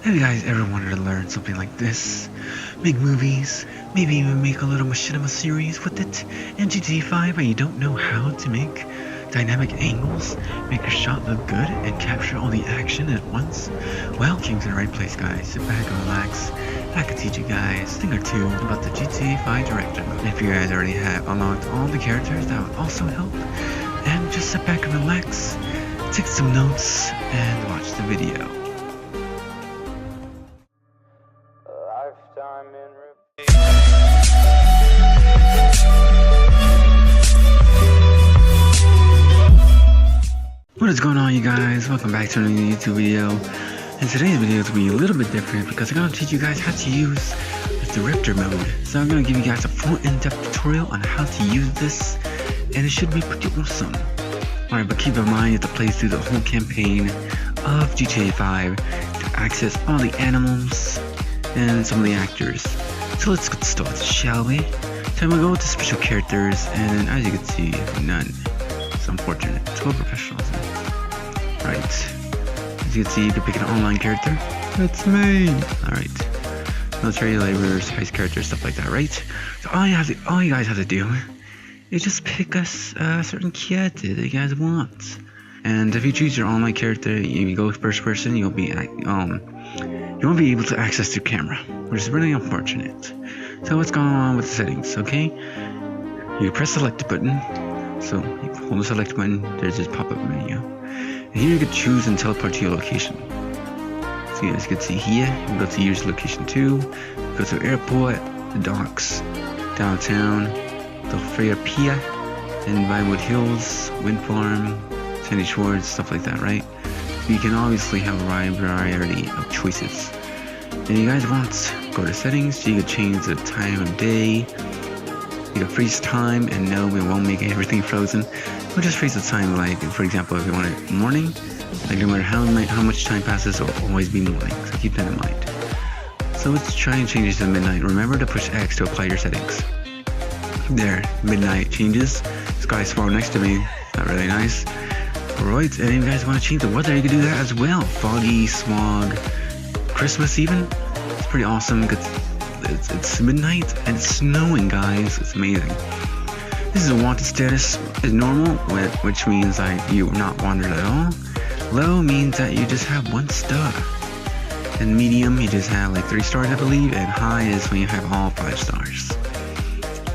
Have you guys ever wanted to learn something like this? Make movies, maybe even make a little Machinima series with it in GTA 5 and you don't know how to make dynamic angles, make your shot look good, and capture all the action at once? Well, came to the right place, guys. Sit back and relax. I can teach you guys a thing or two about the GTA 5 director mode. If you guys already have unlocked all the characters, that would also help. And just sit back and relax, take some notes, and watch the video. What is going on, you guys? Welcome back to another YouTube video. And today's video is going to be a little bit different because I'm going to teach you guys how to use the director mode. So I'm going to give you guys a full in-depth tutorial on how to use this, and it should be pretty awesome. Alright, but keep in mind you have to play through the whole campaign of GTA 5 to access all the animals and some of the actors. So let's get started, shall we? So I'm going to go with the special characters, and as you can see, none. It's unfortunate. Let's go professionals. Right. As you can see, you can pick an online character. That's me. Alright. Military, laborers, heist characters, stuff like that, right? So all you guys have to do is just pick a certain character that you guys want. And if you choose your online character, you go first person, you won't be able to access the camera, which is really unfortunate. So what's going on with the settings, okay? You press the select button. So you hold the select button, there's this pop-up menu. And here you can choose and teleport to your location. So you guys can see here, you can go to use location 2, go to airport, the docks, downtown, the Freya Pier, and Vinewood Hills, Wind Farm, Sandy Shores, stuff like that, right? So you can obviously have a wide variety of choices. And you guys want to go to settings, so you can change the time of day. You can freeze time, and no, we won't make everything frozen. We'll just freeze the time, like for example, if you want it morning, like no matter how much time passes, it'll always be morning. So keep that in mind. So let's try and change it to midnight. Remember to push X to apply your settings. There, midnight changes. Sky swirl next to me. Not really nice. Alright, and if you guys want to change the weather, you can do that as well. Foggy, smog, Christmas even. It's pretty awesome. It's midnight and it's snowing, guys. It's amazing. This is a wanted status. Is normal, which means that you are not wanted at all. Low means that you just have 1 star. And medium, you just have like 3 stars, I believe. And high is when you have all 5 stars.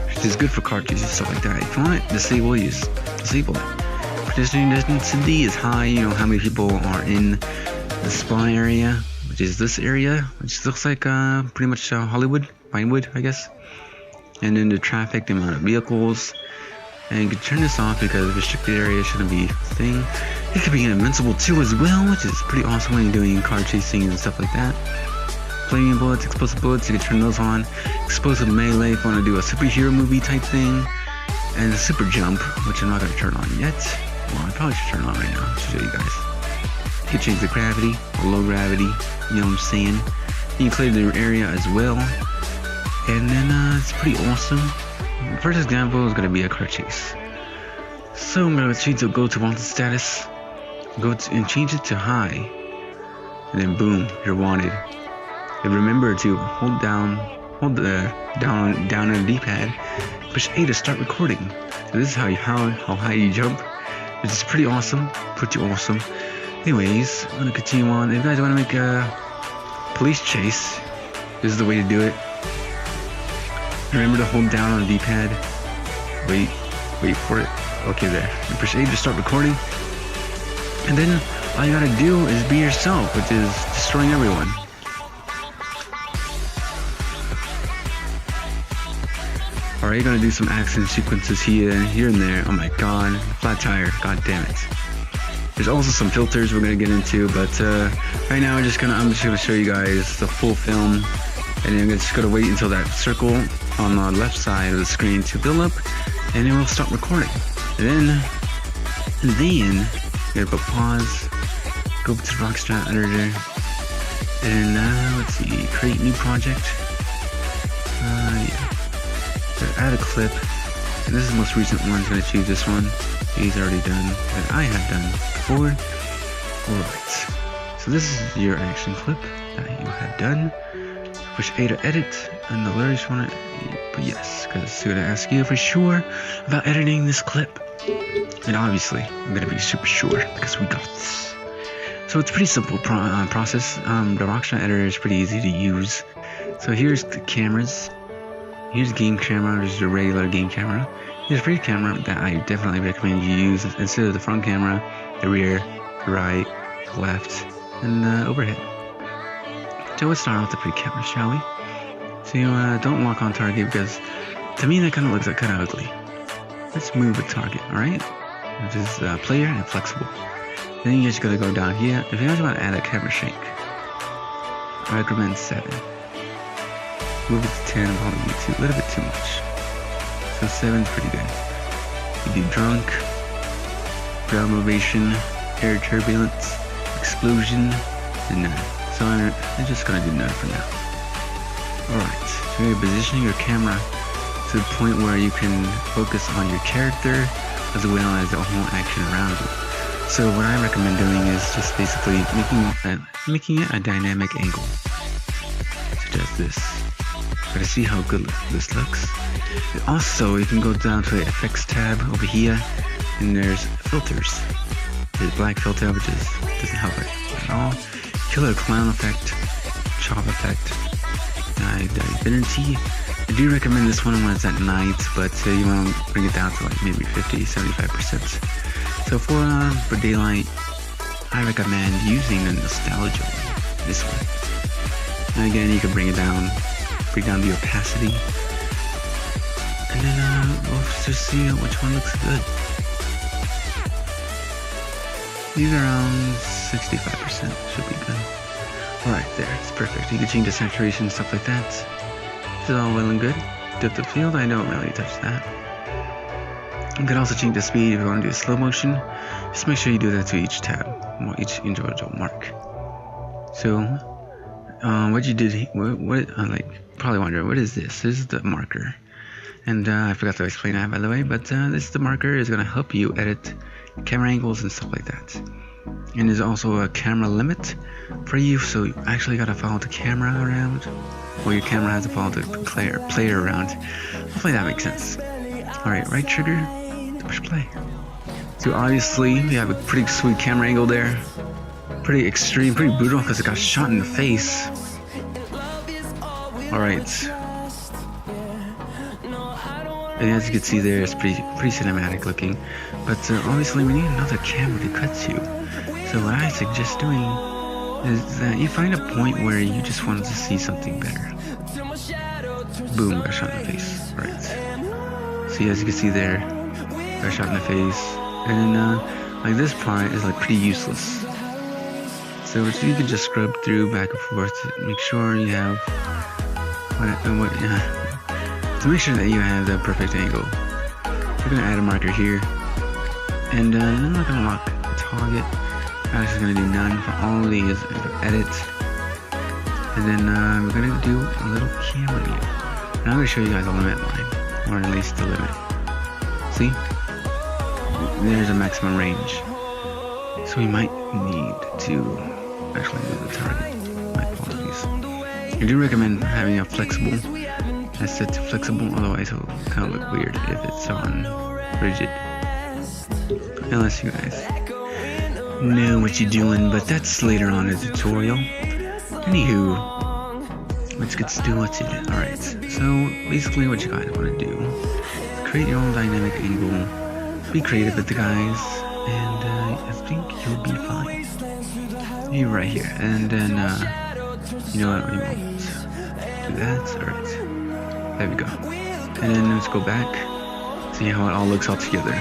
Which is good for cartridges and stuff like that. If you want it, disable it. Participation density is high. You know how many people are in the spawn area, which is this area, which looks like pretty much Hollywood, Vinewood, I guess. And then the traffic, the amount of vehicles. And you can turn this off because restricted area shouldn't be a thing. It could be an invincible too as well, which is pretty awesome when you're doing car chasing and stuff like that. Flaming bullets, explosive bullets, you can turn those on. Explosive melee if you want to do a superhero movie type thing. And the super jump, which I'm not going to turn on yet. Well, I probably should turn on right now to show you guys. You can change the gravity, low gravity, you know what I'm saying. You can clear the area as well. And then it's pretty awesome. The first example is going to be a car chase. So I'm going to change the go to wanted status. And change it to high. And then boom, you're wanted. And remember to hold down on the D-pad. Push A to start recording. So this is how high you jump. Which is pretty awesome. Pretty awesome. Anyways, I'm going to continue on. If you guys want to make a police chase, this is the way to do it. Remember to hold down on the D-pad. Wait for it. Okay, there. And push A to start recording. And then all you gotta do is be yourself, which is destroying everyone. Alright, you're gonna do some action sequences here and there. Oh my god, flat tire. God damn it. There's also some filters we're gonna get into, but right now I'm just gonna show you guys the full film, and then I'm just gonna wait until that circle on the left side of the screen to build up, and then we'll start recording. And then you gotta go pause, go to the rockstar editor, and let's see, create new project. Yeah. So add a clip, and this is the most recent one. I'm gonna choose this one. He's already done, that I have done before. Alright. So this is your action clip that you have done. Push A to edit, and the letters you want to put yes, because it's going to ask you for sure about editing this clip. And obviously, I'm going to be super sure because we got this. So it's a pretty simple process. The Rockstar editor is pretty easy to use. So here's the cameras. Here's the game camera, which is a regular game camera. Here's a free camera that I definitely recommend you use instead of the front camera, the rear, the right, the left, and the overhead. So let's start off the free camera, shall we? So you don't lock on target because to me that kind of looks like kind of ugly. Let's move the target, alright? Which is player and flexible. Then you just gotta go down here. If you guys want to add a camera shake, I recommend 7. Move it to 10 and probably a little bit too much. So 7's pretty good. You do drunk, ground elevation, air turbulence, explosion, and none. So I'm just gonna do none for now. Alright, so you're positioning your camera to the point where you can focus on your character as well as the whole action around you. So what I recommend doing is just basically making it a dynamic angle, such as this. To see how good this looks. And also, you can go down to the effects tab over here, and there's filters. There's black filter, which doesn't help it at all. Killer clown effect, chop effect, infinity. I do recommend this one when it's at night, but you want to bring it down to like maybe 50-75%. So for daylight, I recommend using the nostalgia one, this one. And again, you can bring it down. Bring down the opacity, and then we'll just see which one looks good. These are around 65%, should be good. Alright, there, it's perfect. You can change the saturation and stuff like that. This is all well and good. Depth of field, I don't really touch that. You can also change the speed if you want to do slow motion. Just make sure you do that to each tab, or each individual mark. So, what you did, probably wondering, what is this? This is the marker. And I forgot to explain that, by the way, but this the marker is going to help you edit camera angles and stuff like that. And there's also a camera limit for you, so you actually got to follow the camera around, or your camera has to follow the player around. Hopefully that makes sense. Alright, right trigger to push play. So obviously, we have a pretty sweet camera angle there. Pretty extreme, pretty brutal because it got shot in the face. Alright. And as you can see there, it's pretty cinematic looking. But obviously we need another camera to cut to. So what I suggest doing is that you find a point where you just want to see something better. Boom, got shot in the face. Right. See, as you can see there, got shot in the face. And then like this part is like pretty useless. So you can just scrub through back and forth to make sure you have to make sure that you have the perfect angle. We're gonna add a marker here, and I'm not gonna lock the target. I'm just gonna do none for all of these. Edit, and then we're gonna do a little camera here. And I'm gonna show you guys a limit line, or at least the limit. See, there's a maximum range. So we might need to actually move the target. My apologies. I do recommend having a flexible. That's set to flexible, otherwise it'll kind of look weird if it's on rigid. Unless you guys know what you're doing, but that's later on in the tutorial. Anywho, let's get to what's in it. Alright, so basically what you guys want to do is create your own dynamic angle, be creative with the guys, and I think you'll be fine. You're right here, and then you know what, we won't do that. Alright, there we go. And then let's go back, see how it all looks all together.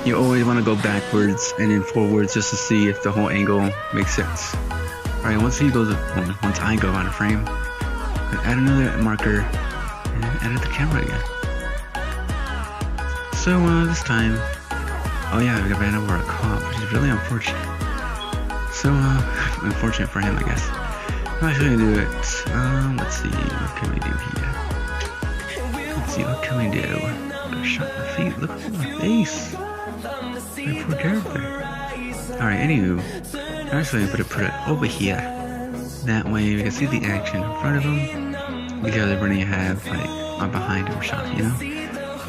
You always want to go backwards and then forwards just to see if the whole angle makes sense. Alright, once I go on a frame, add another marker and then edit the camera again. So this time, oh yeah, we ran over a cop, which is really unfortunate. So unfortunate for him, I guess. I'm actually gonna do it. Let's see, what can we do here? Let's see, what can we do? Got shot in the face. Look at my face. My poor character. Alright, anywho, Actually, I'm gonna put it over here. That way we can see the action in front of him. Because we're gonna have like a behind him shot, you know?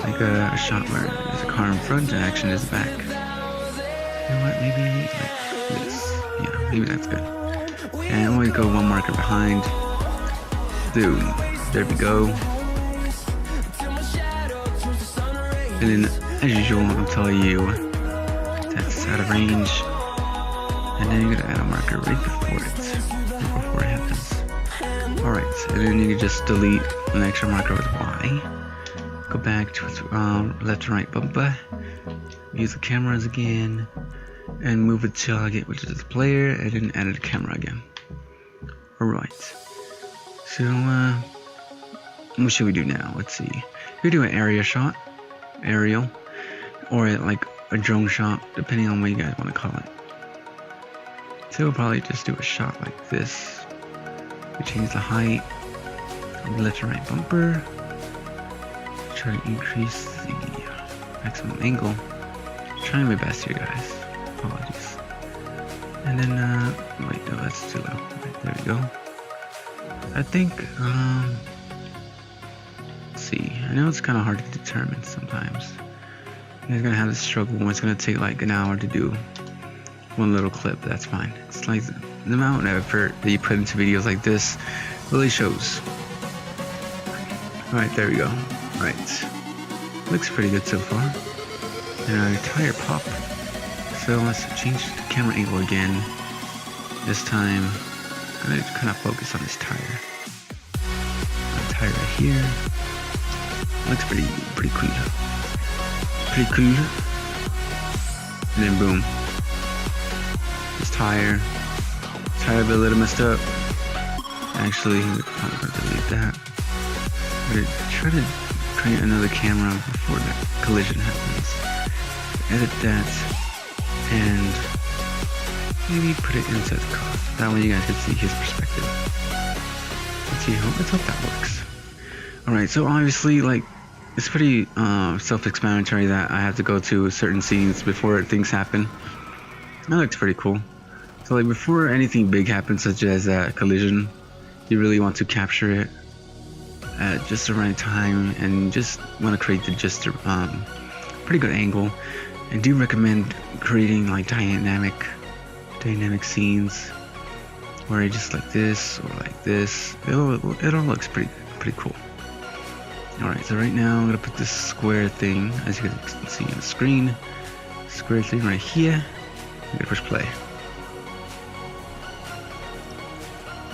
Like a shot where there's a car in front and action is back. You know what? Maybe like this. Yeah, maybe that's good. And I'm gonna go one marker behind. Boom. There we go. And then, as usual, I'll tell you that's out of range. And then you're gonna add a marker right before it happens. Alright, and then you can just delete an extra marker with Y. Go back to left and right bumper. Use the cameras again. And move it target, which is the player, and then add the camera again. Alright. So, what should we do now? Let's see. We do an area shot. Aerial. Or like a drone shot, depending on what you guys want to call it. So we'll probably just do a shot like this. We change the height on the left and right bumper. Try to increase the maximum angle. I'm trying my best here, guys. Apologies. And then, wait, no, that's too low. Right, there we go. I think, let's see. I know it's kind of hard to determine sometimes. You guys are gonna have this struggle when it's gonna take like an hour to do one little clip. That's fine. It's like the amount of effort that you put into videos like this really shows. Alright, there we go. Right. Looks pretty good so far. And our tire pop. So let's change the camera angle again. This time, I'm gonna kind of focus on this tire. The tire right here. Looks pretty cool. Pretty cool. And then boom. This tire a little messed up. Actually, I'm gonna delete that. I'm gonna try to create another camera before that collision happens. Edit that and maybe put it inside the car. That way you guys can see his perspective. Let's hope that works. Alright, so obviously like it's pretty self-explanatory that I have to go to certain scenes before things happen. That looks pretty cool. So like before anything big happens, such as a collision, you really want to capture it at just the right time and just want to create just a pretty good angle. And do recommend creating like dynamic scenes where it's just like this or like this. It all looks pretty cool. Alright, so right now I'm gonna put this square thing, as you can see on the screen. Square thing right here. I'm gonna push play.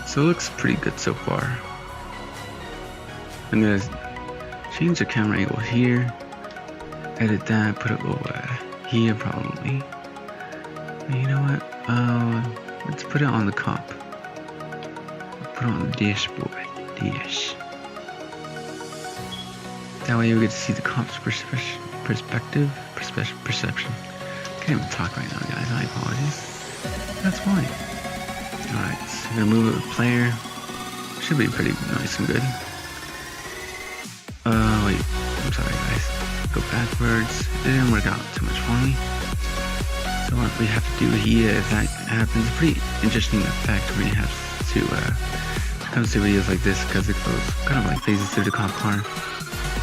So it looks pretty good so far. I'm gonna change the camera angle here. Edit that, put it over here probably. And you know what? Let's put it on the cop. Put it on the dashboard. Dash. That way you get to see the cop's perception. Can't even talk right now, guys. My apologies. That's fine. Alright, so I'm gonna move the player. Should be pretty nice and good. Wait. I'm sorry, guys. Go backwards. It didn't work out too much for me. So what we have to do here, if that happens, a pretty interesting effect when you have to, it comes to videos like this, because it goes kind of like phases through the cop car.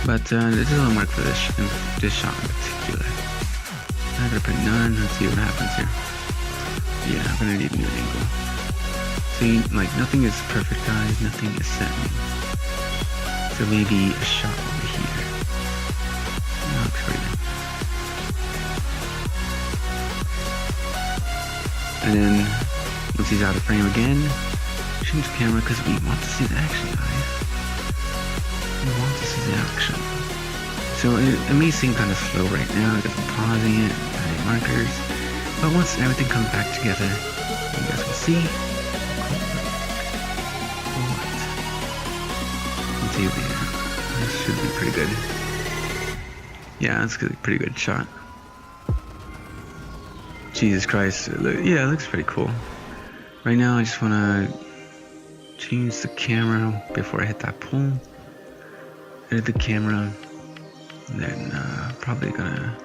But it doesn't work for this shot in particular. I'm gonna put none. Let's see what happens here. Yeah, I'm gonna need a new angle. See, like nothing is perfect, guys. Nothing is set. So maybe a shot over here. That looks pretty good. And then once he's out of frame again, change the camera because we want to see the action, guys. We want to see the action. So it may seem kind of slow right now because I'm pausing it, adding markers. But once everything comes back together, you guys will see. Let's see there. This should be pretty good. Yeah, that's a pretty good shot. Jesus Christ. Yeah, it looks pretty cool. Right now, I just want to change the camera before I hit that pull. Edit the camera. And then probably gonna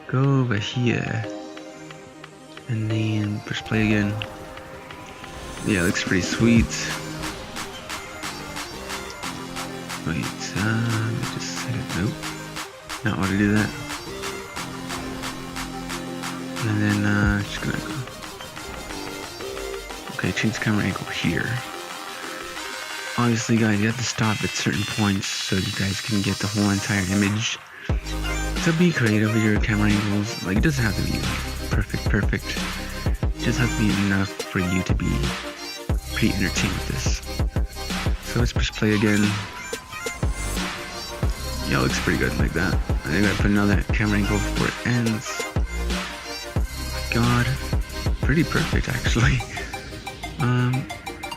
go over here And then push play again. Yeah, it looks pretty sweet. Wait, let me just set it. Nope. Not want to do that. And then just gonna go. Okay, change the camera angle here. Obviously, guys, you have to stop at certain points so you guys can get the whole entire image. So be creative with your camera angles. Like, it doesn't have to be perfect. It just has to be enough for you to be pretty entertained with this. So let's push play again. Yeah, it looks pretty good like that. I think I put another camera angle before it ends. God, pretty perfect actually.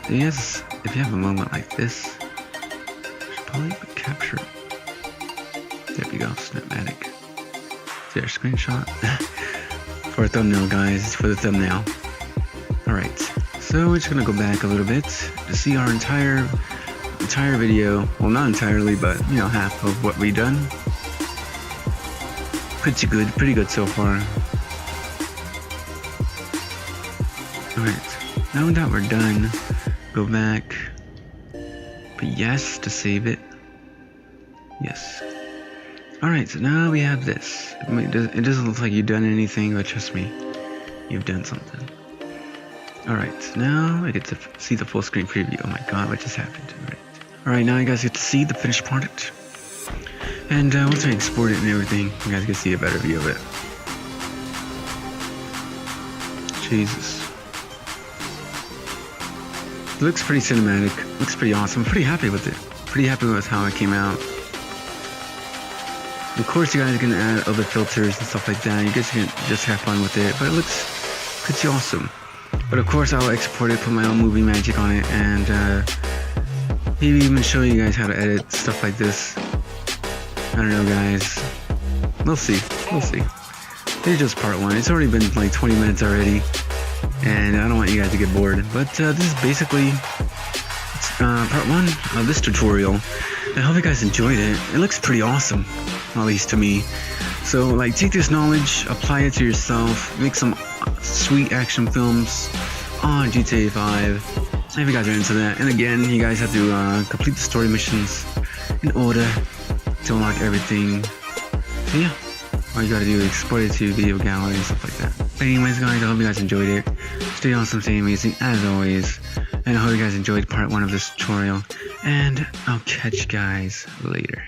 Yes, if you have a moment like this, you should probably capture it. There we go, cinematic. Is there a screenshot? For a thumbnail, guys, for the thumbnail. Alright, so we're just gonna go back a little bit to see our entire video. Well, not entirely, but you know, half of what we've done. Pretty good so far. Alright, now that we're done, go back. But yes, to save it. Yes. Alright, so now we have this. I mean, it doesn't look like you've done anything, but trust me, you've done something. Alright, now I get to see the full screen preview. Oh my god, what just happened? Alright, now you guys get to see the finished product. And once I export it and everything, you guys can see a better view of it. Jesus. It looks pretty cinematic. Looks pretty awesome. I'm pretty happy with it. Pretty happy with how it came out. Of course, you guys can add other filters and stuff like that. You guys can just have fun with it, but it looks pretty awesome. But of course, I'll export it, put my own movie magic on it, and maybe even show you guys how to edit stuff like this. I don't know, guys. We'll see. We'll see. This is just part one. It's already been like 20 minutes already, and I don't want you guys to get bored. But this is basically part one of this tutorial. I hope you guys enjoyed it. It looks pretty awesome, at least to me. So, like, take this knowledge, apply it to yourself, make some sweet action films on GTA 5. If you guys are into that. And again, you guys have to complete the story missions in order to unlock everything. So yeah, all you gotta do is export it to video gallery and stuff like that. But anyways, guys, I hope you guys enjoyed it. Stay awesome, stay amazing as always. And I hope you guys enjoyed part one of this tutorial. And I'll catch you guys later.